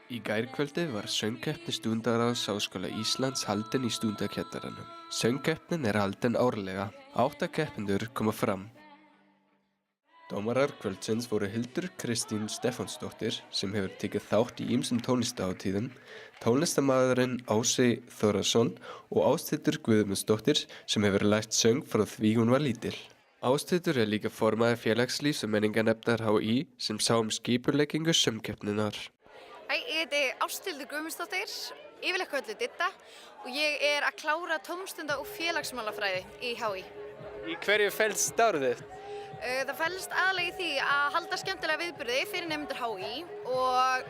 Í gærkvöldi var söngkeppni Stúdentaráðs Háskóla Íslands haldin í Stúdentakjallaranum. Söngkeppnin haldin árlega. 8 keppendur koma fram. Dómarar kvöldsins voru Hildur Kristín Stefánsdóttir sem hefur tekið þátt í ýmsum tónlistarhátíðum, tónlistarmaðurinn Ási Þórðarson og Ásthildur Guðmundsdóttir sem hefur lært söng frá því hún var lítil. Ásthildur líka formaður Félagslífs- og menningarnefndar HÍ sem sá skipuleggingu söngkeppninnar. Ég heiti Ásthildur Guðmundsdóttir, yfirleitt kölluð Didda og ég að klára tómstunda- og félagsmálafræði í HÍ. Í hverju felst starfið? Það felst aðalega í því að halda skemmtilega viðburði fyrir nemendur HÍ og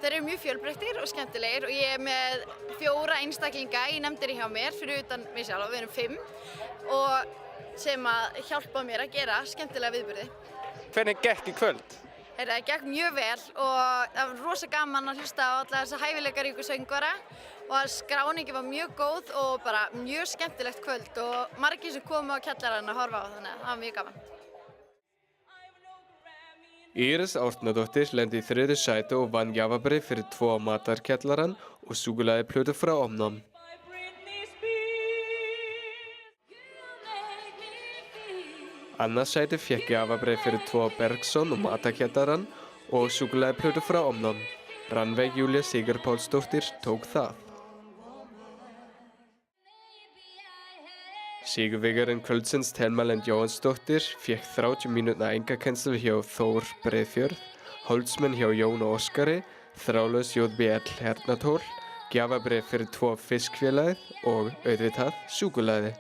þeir eru mjög fjölbreyttir og skemmtilegir og ég með 4 einstaklinga í nefndir hjá mér fyrir utan mig sjálf, við erum 5 og sem að hjálpa mér að gera skemmtilega viðburði. Hvernig gekk í kvöld? Það gekk mjög vel og það var rosa gaman að hlusta á alla þessa hæfileikaríku söngvara og skráningin var mjög góð og bara mjög skemmtilegt kvöld og margir sem komu á kjallarann að horfa á, þannig að það var mjög gaman. Íris Árnadóttir lendi í 3. sæti og vann gjafabréf fyrir 2 matarkjallarann og súkkulaðiplötu frá Omnum. Annað sæti fékk gjafabréf fyrir 2 Bergson og matarkjallarann og súkkulaðiplötu frá Omnum. Rannveig Júlía Sigurpálsdóttir tók það. Sigurvegarinn kvöldsins Thelma Lind Jóhannsdóttir fékk 30 mínútna einkakennslu hjá Þór Breiðfjörð, Holtzmann hjá Jón og Óskari, þráðlaus JBL Hernatól, gjafabréf fyrir 2 fiskfélagið og auðvitað súkkulaði.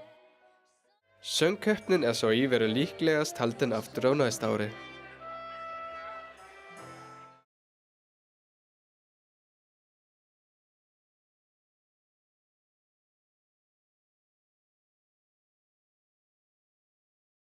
Söngkeppnin svo verður líklegast haldin aftur á næsta ári.